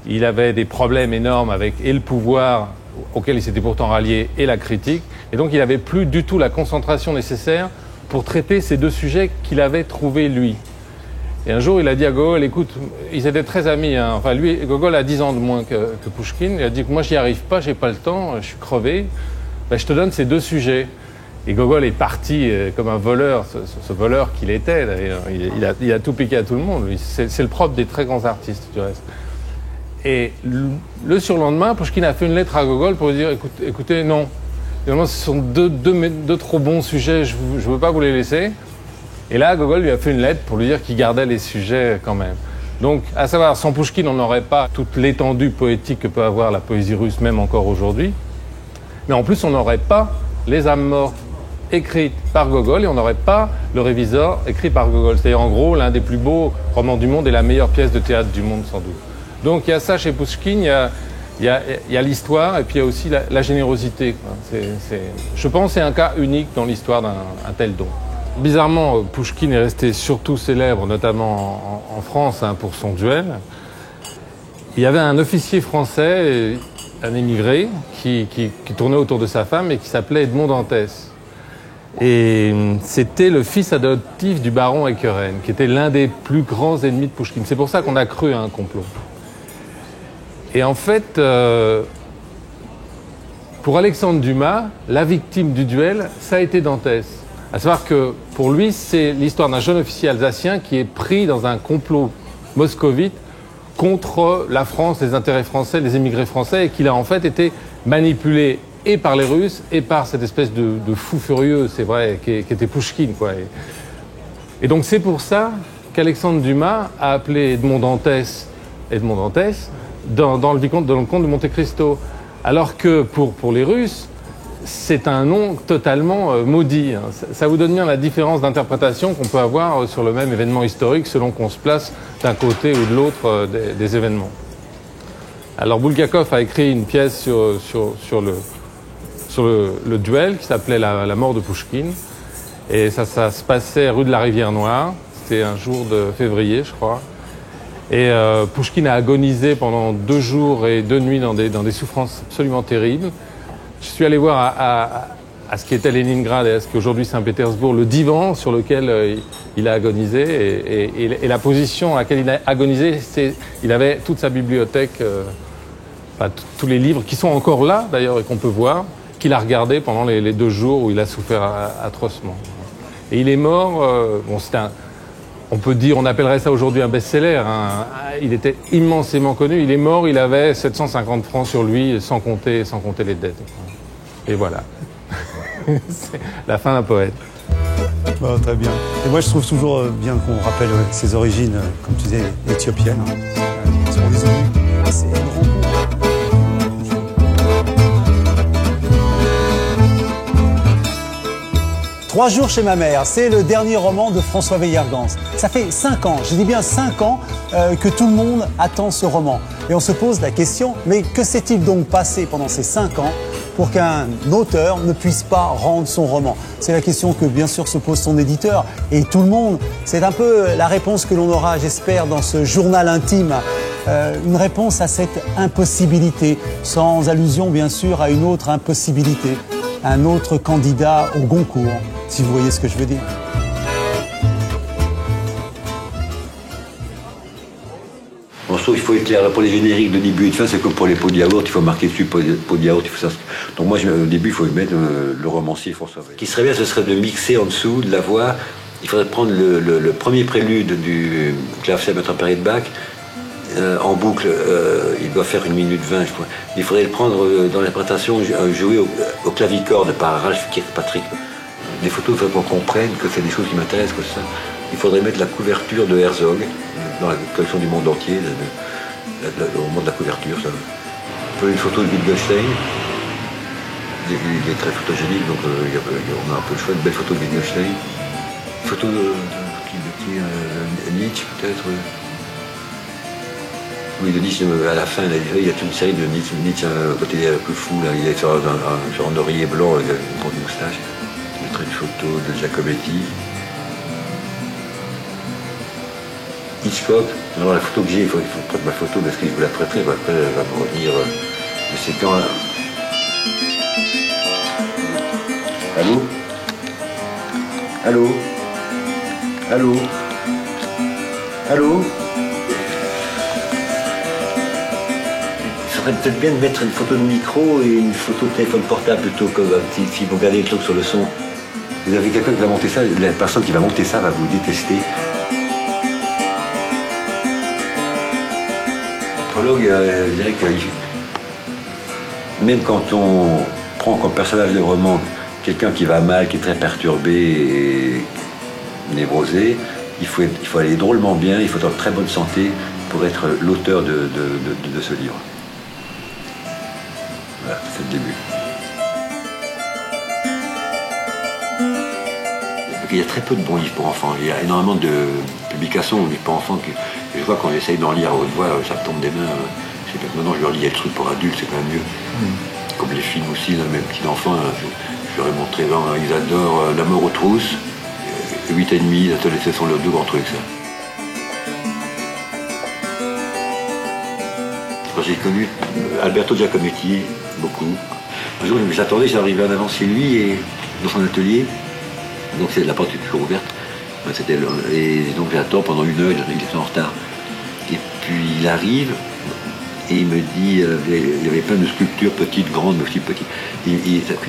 il avait des problèmes énormes avec et le pouvoir auquel il s'était pourtant rallié et la critique, et donc il n'avait plus du tout la concentration nécessaire pour traiter ces deux sujets qu'il avait trouvés lui. Et un jour, il a dit à Gogol, écoute, ils étaient très amis, enfin lui, Gogol a 10 ans de moins que Pouchkine, il a dit que moi j'y arrive pas, j'ai pas le temps, je suis crevé, je te donne ces deux sujets. Et Gogol est parti comme un voleur, ce voleur qu'il était. Il a tout piqué à tout le monde. C'est le propre des très grands artistes, du reste. Et le surlendemain, Pouchkine a fait une lettre à Gogol pour lui dire écoutez, non. Évidemment, ce sont deux trop bons sujets, je ne veux pas vous les laisser. Et là, Gogol lui a fait une lettre pour lui dire qu'il gardait les sujets quand même. Donc, à savoir, sans Pouchkine, on n'aurait pas toute l'étendue poétique que peut avoir la poésie russe, même encore aujourd'hui. Mais en plus, on n'aurait pas Les âmes mortes écrites par Gogol et on n'aurait pas Le Révisor écrit par Gogol. C'est-à-dire, en gros, l'un des plus beaux romans du monde et la meilleure pièce de théâtre du monde, sans doute. Donc, il y a ça chez Pouchkine, il y a l'histoire et puis il y a aussi la générosité. Je pense que c'est un cas unique dans l'histoire d'un tel don. Bizarrement, Pouchkine est resté surtout célèbre, notamment en France, pour son duel. Il y avait un officier français, un émigré, qui tournait autour de sa femme et qui s'appelait Edmond Dantès. Et c'était le fils adoptif du baron Eckeren, qui était l'un des plus grands ennemis de Pouchkine. C'est pour ça qu'on a cru à un complot. Et en fait, pour Alexandre Dumas, la victime du duel, ça a été Dantès. À savoir que pour lui, c'est l'histoire d'un jeune officier alsacien qui est pris dans un complot moscovite contre la France, les intérêts français, les émigrés français, et qu'il a en fait été manipulé et par les Russes et par cette espèce de fou furieux, c'est vrai, qui était Pouchkine, quoi. Et donc c'est pour ça qu'Alexandre Dumas a appelé Edmond Dantès dans le comte de Monte Cristo, alors que pour les Russes, c'est un nom totalement maudit. Ça vous donne bien la différence d'interprétation qu'on peut avoir sur le même événement historique selon qu'on se place d'un côté ou de l'autre des événements. Alors Bulgakov a écrit une pièce sur le duel qui s'appelait la mort de Pouchkine. Et ça se passait rue de la Rivière-Noire. C'était un jour de février, je crois. Et Pouchkine a agonisé pendant 2 jours et 2 nuits dans des souffrances absolument terribles. Je suis allé voir à ce qui était Leningrad et à ce qui est aujourd'hui Saint-Pétersbourg, le divan sur lequel il a agonisé. Et la position à laquelle il a agonisé, il avait toute sa bibliothèque, tous les livres qui sont encore là d'ailleurs et qu'on peut voir, qu'il a regardé pendant les 2 jours où il a souffert atrocement. Et il est mort, on peut dire, on appellerait ça aujourd'hui un best-seller. Il était immensément connu. Il est mort, il avait 750 francs sur lui, sans compter les dettes. Et voilà. C'est la fin d'un poète. Bon, très bien. Et moi, je trouve toujours bien qu'on rappelle ses origines, comme tu disais, éthiopiennes. On les oublie. C'est une rencontre. 3 jours chez ma mère, c'est le dernier roman de François Weiergans. Ça fait 5 ans, je dis bien 5 ans, que tout le monde attend ce roman. Et on se pose la question, mais que s'est-il donc passé pendant ces 5 ans pour qu'un auteur ne puisse pas rendre son roman? C'est la question que bien sûr se pose son éditeur et tout le monde. C'est un peu la réponse que l'on aura, j'espère, dans ce journal intime. Une réponse à cette impossibilité, sans allusion bien sûr à une autre impossibilité, un autre candidat au Goncourt, si vous voyez ce que je veux dire. En soi, il faut être clair. Là, pour les génériques de début et de fin, c'est comme pour les pots de yaourt, il faut marquer dessus pot de yaourt. Il faut ça. Donc moi, au début, il faut mettre le romancier François Weiergans. Ce qui serait bien, ce serait de mixer en dessous de la voix. Il faudrait prendre le premier prélude du clavecin intempéré de Bach en boucle. Il doit faire 1 minute 20, je crois. Il faudrait le prendre dans l'interprétation, jouer au clavicorde par Ralph Kirkpatrick. Des photos, il faudrait qu'on comprenne que c'est des choses qui m'intéressent, que ça. Il faudrait mettre la couverture de Herzog dans la collection du monde entier, au moment de la couverture. Ça. Une photo de Wittgenstein. Il est très photogénique, donc on a un peu le choix. Une belle photo de Wittgenstein. Une photo de Nietzsche, peut-être. Oui, de Nietzsche, à la fin, il y a toute une série de Nietzsche, côté un peu fou, là, il est sur un oreiller blanc, il a une grande moustache. Je mettrai une photo de Giacometti. Hitchcock. Alors la photo que j'ai, il faut prendre ma photo parce que je vous la prêterai, après elle va me revenir de ces temps. Allô? Allô? Allô? Allô? Il serait peut-être bien de mettre une photo de micro et une photo de téléphone portable plutôt que un petit film. Regardez les trucs sur le son. Vous avez quelqu'un qui va monter ça, la personne qui va monter ça va vous détester. prologue, je dirais que même quand on prend comme personnage de roman quelqu'un qui va mal, qui est très perturbé et névrosé, il faut aller drôlement bien, il faut être en très bonne santé pour être l'auteur de ce livre. Voilà, c'est le début. Il y a très peu de bons livres pour enfants. Il y a énormément de publications de livres pour enfants que je vois quand j'essaye d'en lire à haute voix, ça me tombe des mains. Maintenant, je leur lis des trucs pour adultes, c'est quand même mieux. Comme les films aussi, là, mes petits enfants, je leur ai montré, ils adorent La mort aux trousses, 8,5, ce sont leurs deux grands trucs, ça. Quand j'ai connu Alberto Giacometti, beaucoup, un jour, j'arrivais en avance chez lui et dans son atelier. Donc la porte est toujours ouverte. Et donc j'attends pendant 1 heure, il était en retard. Et puis il arrive et il me dit, il y avait plein de sculptures, petites, grandes, mais aussi petites. Il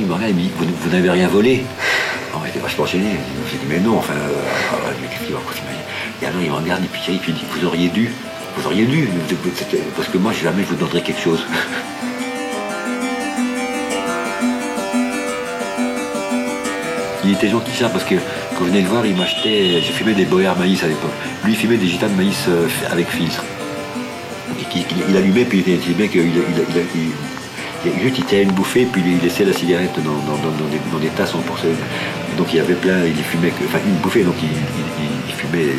me regarde et il me dit, vous n'avez rien volé? J'étais vachement gêné. J'ai dit, mais non, enfin, et alors il me regarde et puis il dit, vous auriez dû, parce que moi jamais je vous donnerai quelque chose. Il était gentil ça parce que quand je venais le voir, il m'achetait, j'ai fumé des boyards maïs à l'époque. Lui il fumait des gitanes de maïs avec filtre. Il allumait puis il disait qu'il juste il tenait une bouffée puis il laissait la cigarette dans des tasses en porcelaine. Donc il y avait plein, il fumait une bouffée, donc il fumait,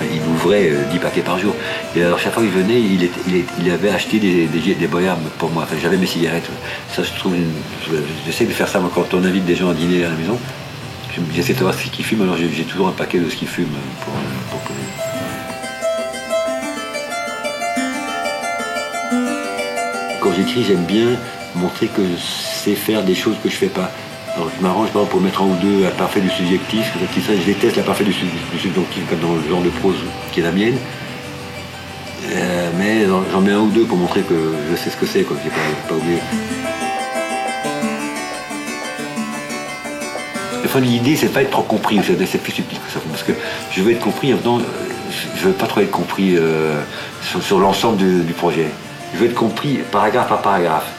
il ouvrait 10 paquets par jour. Et alors chaque fois qu'il venait, il avait acheté des boyards pour moi. Enfin, j'avais mes cigarettes. Ça, je trouve, j'essaie de faire ça quand on invite des gens à dîner à la maison. J'essaie de savoir ce qu'ils fument, alors j'ai toujours un paquet de ce qu'ils fument pour que... Quand j'écris, j'aime bien montrer que je sais faire des choses que je fais pas. Alors je m'arrange pour mettre un ou deux à parfait du subjectif, je déteste la parfait du subjonctif comme dans le genre de prose qui est la mienne. Mais j'en mets un ou deux pour montrer que je sais ce que c'est, que j'ai pas oublié. Enfin, l'idée, c'est pas être trop compris, c'est plus subtil que ça. Parce que je veux être compris, en même temps, je veux pas trop être compris sur l'ensemble du projet. Je veux être compris paragraphe par paragraphe.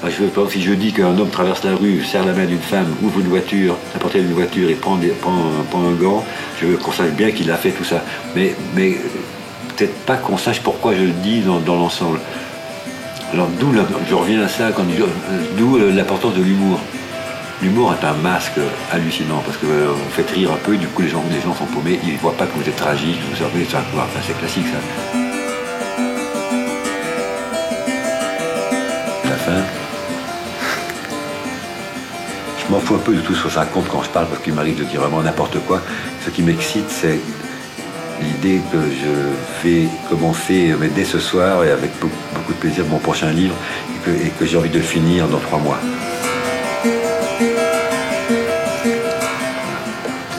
Par exemple, si je dis qu'un homme traverse la rue, serre la main d'une femme, ouvre une voiture, la portière d'une voiture et prend un gant, je veux qu'on sache bien qu'il a fait tout ça. Mais peut-être pas qu'on sache pourquoi je le dis dans l'ensemble. Alors d'où, je reviens à ça, d'où l'importance de l'humour. L'humour est un masque hallucinant parce que vous faites rire un peu, et du coup les gens sont paumés, ils ne voient pas que vous êtes tragique, vous savez, c'est classique ça. La fin. Je m'en fous un peu de tout ce que ça raconte quand je parle parce qu'il m'arrive de dire vraiment n'importe quoi. Ce qui m'excite, c'est l'idée que je vais commencer dès ce soir et avec beaucoup de plaisir mon prochain livre et que j'ai envie de le finir dans 3 mois.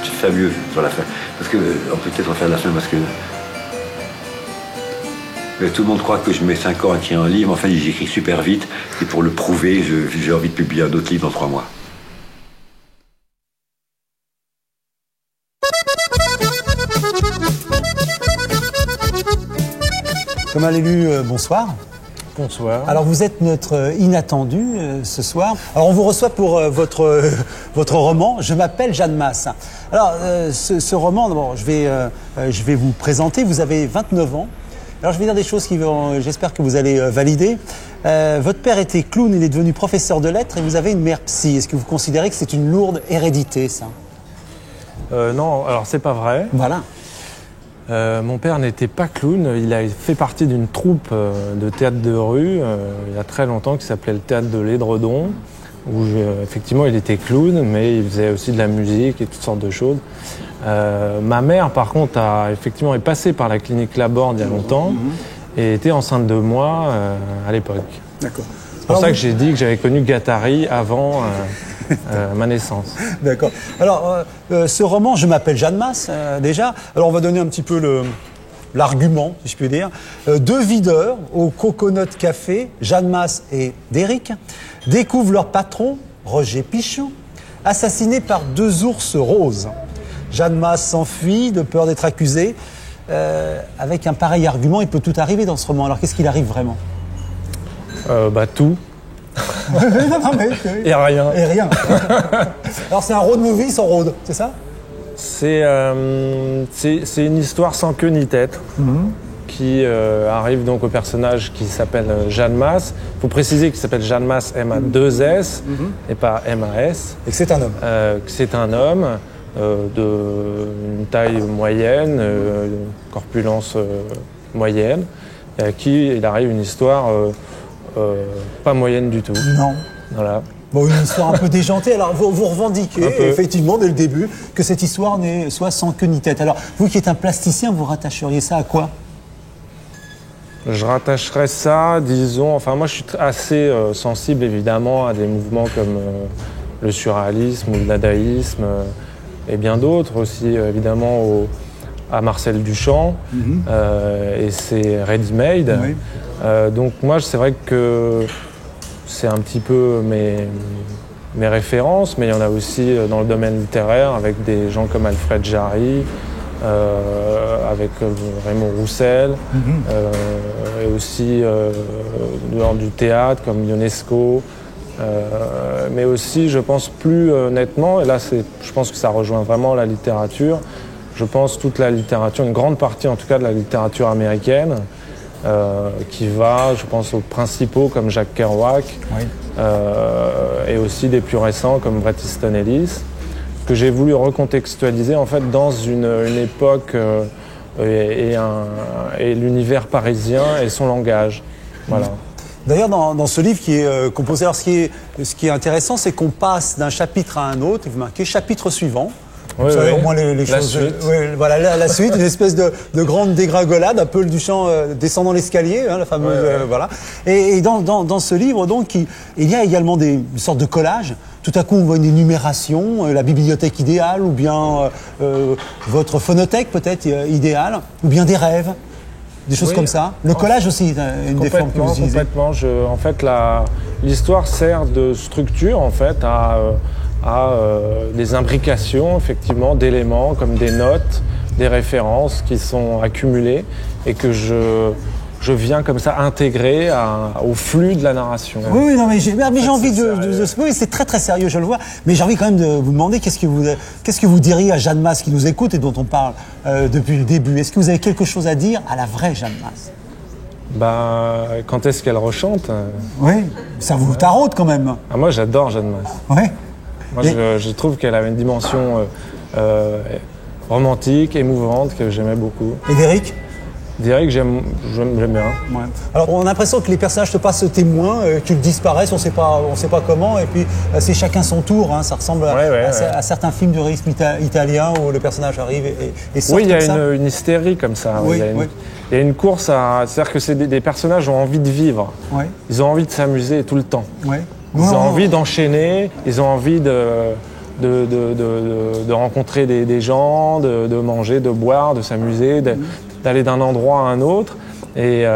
Je fais mieux sur la fin. Parce que, on peut peut-être refaire la fin parce que tout le monde croit que je mets 5 ans à écrire un livre. Enfin, j'écris super vite et pour le prouver, j'ai envie de publier un autre livre dans 3 mois. Thomas Lélu, bonsoir. Bonsoir. Alors vous êtes notre inattendu ce soir. Alors on vous reçoit pour votre roman « Je m'appelle Jeanne Masse ». Alors ce roman, bon, je vais vous présenter. Vous avez 29 ans. Alors je vais dire des choses qui vont, j'espère que vous allez valider. Votre père était clown, il est devenu professeur de lettres et vous avez une mère psy. Est-ce que vous considérez que c'est une lourde hérédité, ça? Non, alors c'est pas vrai. Voilà. Mon père n'était pas clown, il a fait partie d'une troupe de théâtre de rue il y a très longtemps qui s'appelait le théâtre de l'Édredon, où effectivement il était clown, mais il faisait aussi de la musique et toutes sortes de choses. Ma mère, par contre, est passée par la clinique Laborde il y a longtemps et était enceinte de moi à l'époque. D'accord. C'est pour ça que j'ai dit que j'avais connu Guattari avant ma naissance. D'accord. Alors, ce roman, Je m'appelle Jeanne Masse, déjà. Alors, on va donner un petit peu l'argument, si je puis dire. 2 videurs au Coconut Café, Jeanne Masse et Derrick, découvrent leur patron, Roger Pichou, assassiné par 2 ours roses. Jeanne Masse s'enfuit de peur d'être accusée. avec un pareil argument, il peut tout arriver dans ce roman. Alors qu'est-ce qu'il arrive vraiment? Tout. Et rien. Et rien. Alors c'est un road movie sans road, c'est ça? C'est une histoire sans queue ni tête qui arrive donc au personnage qui s'appelle Jeanne Masse. Il faut préciser qu'il s'appelle Jeanne Masse M-A-2-S et pas M-A-S. Et que c'est un homme. Que c'est un homme d'une taille moyenne, corpulence moyenne, et à qui il arrive une histoire pas moyenne du tout. Non. Voilà. Bon, une histoire un peu déjantée. Alors, vous revendiquez, effectivement, dès le début, que cette histoire soit sans queue ni tête. Alors, vous qui êtes un plasticien, vous rattacheriez ça à quoi? Je rattacherais ça, disons... Enfin, moi, je suis assez sensible, évidemment, à des mouvements comme le surréalisme ou le dadaïsme, et bien d'autres aussi, évidemment, à Marcel Duchamp, et c'est Ready-Made. Oui. Donc, moi, c'est vrai que c'est un petit peu mes références, mais il y en a aussi dans le domaine littéraire avec des gens comme Alfred Jarry, avec Raymond Roussel, et aussi dehors du théâtre comme Ionesco, mais aussi, je pense plus nettement, et là je pense que ça rejoint vraiment la littérature, je pense toute la littérature, une grande partie en tout cas de la littérature américaine, qui va, je pense, aux principaux comme Jack Kerouac, et aussi des plus récents comme Bret Easton Ellis, que j'ai voulu recontextualiser en fait dans une époque et l'univers parisien et son langage. Voilà. D'ailleurs, dans ce livre qui est composé, alors ce qui est intéressant, c'est qu'on passe d'un chapitre à un autre, et vous marquez chapitre suivant. Vous savez au moins les choses. Voilà, la suite, une espèce de grande dégringolade, un peu le Duchamp descendant l'escalier, la fameuse. Voilà. Et dans ce livre, donc, il y a également une sorte de collage. Tout à coup, on voit une énumération, la bibliothèque idéale, ou bien votre phonothèque peut-être idéale, ou bien des rêves, des choses comme ça. Le collage aussi, une des formes que vous utilisez. Complètement. En fait, l'histoire sert de structure en fait à des imbrications effectivement d'éléments comme des notes, des références qui sont accumulées et que je viens comme ça intégrer au flux de la narration. Oui, non, mais j'ai envie de oui, c'est très très sérieux, je le vois, mais j'ai envie quand même de vous demander qu'est-ce que vous diriez à Jeanne Masse qui nous écoute et dont on parle depuis le début. Est-ce que vous avez quelque chose à dire à la vraie Jeanne Masse? Quand est-ce qu'elle rechante? Oui, ça vous taraude quand même. Moi, j'adore Jeanne Masse. Oui. Moi, je trouve qu'elle avait une dimension romantique, émouvante, que j'aimais beaucoup. Et d'Éric? D'Éric, j'aime bien. Ouais. Alors, on a l'impression que les personnages te passent témoin, qu'ils disparaissent, on sait pas comment, et puis c'est chacun son tour. Hein, ça ressemble à certains films du réalisme italien où le personnage arrive et sort. Oui, il y a une hystérie comme ça. Oui, il y a une course c'est-à-dire que c'est des personnages ont envie de vivre. Oui. Ils ont envie de s'amuser tout le temps. Oui. Ils ont envie d'enchaîner, ils ont envie de rencontrer des gens, de manger, de boire, de s'amuser, d'aller d'un endroit à un autre. Et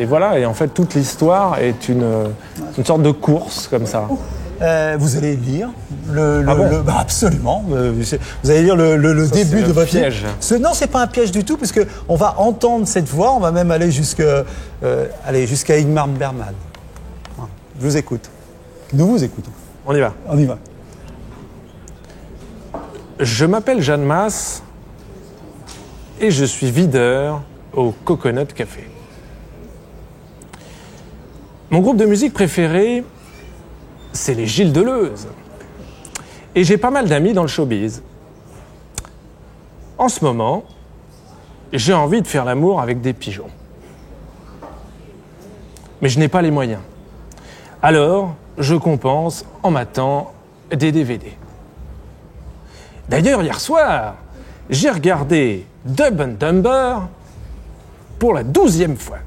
voilà, et en fait toute l'histoire est une sorte de course comme ça. Vous allez lire absolument. Vous allez lire le début de votre piège. Non, c'est pas un piège du tout, puisque on va entendre cette voix. On va même aller jusqu'à Ingmar Bergman. Je vous écoute. Nous vous écoutons. On y va. On y va. Je m'appelle Jeanne Masse et je suis videur au Coconut Café. Mon groupe de musique préféré, c'est les Gilles Deleuze. Et j'ai pas mal d'amis dans le showbiz. En ce moment, j'ai envie de faire l'amour avec des pigeons. Mais je n'ai pas les moyens. Alors, je compense en m'attendant des DVD. D'ailleurs, hier soir, j'ai regardé Dumb and Dumber pour la 12e fois.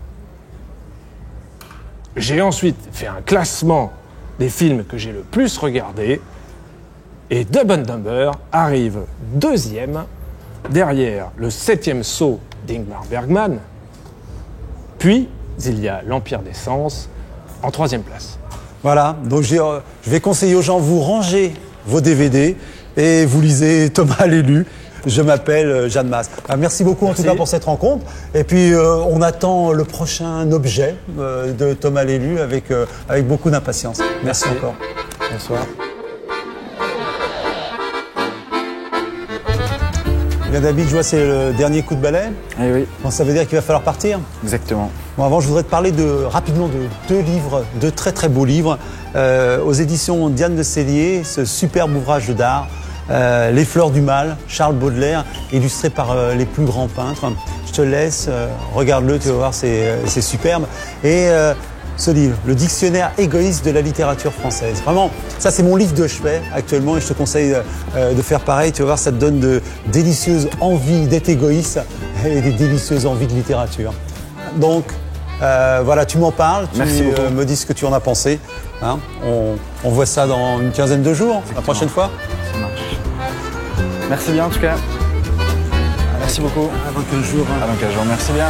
J'ai ensuite fait un classement des films que j'ai le plus regardés et Dumb and Dumber arrive 2e derrière le 7e saut d'Ingmar Bergman. Puis, il y a l'Empire des Sens en 3e place. Voilà, donc je vais conseiller aux gens, vous rangez vos DVD et vous lisez Thomas l'élu. Je m'appelle Jeanne Masse. Merci beaucoup en tout cas pour cette rencontre. Et puis on attend le prochain objet de Thomas Lélu avec beaucoup d'impatience. Merci encore. Bonsoir. Bien David, je vois c'est le dernier coup de balai. Eh oui. Bon, ça veut dire qu'il va falloir partir. Exactement. Bon, avant, je voudrais te parler rapidement de 2 livres, 2 très très beaux livres, aux éditions Diane de Cellier, ce superbe ouvrage d'art, Les Fleurs du Mal, Charles Baudelaire, illustré par les plus grands peintres. Je te laisse, regarde-le, tu vas voir, c'est superbe. Et ce livre, Le dictionnaire égoïste de la littérature française. Vraiment, ça c'est mon livre de chevet actuellement et je te conseille de faire pareil. Tu vas voir, ça te donne de délicieuses envies d'être égoïste et des délicieuses envies de littérature. Donc, voilà, tu m'en parles, tu me dis ce que tu en as pensé. Hein, on voit ça dans une quinzaine de jours, la prochaine fois. Ça marche. Merci bien en tout cas. Merci beaucoup. Avant 15 jours. Avant 15 jours, merci bien.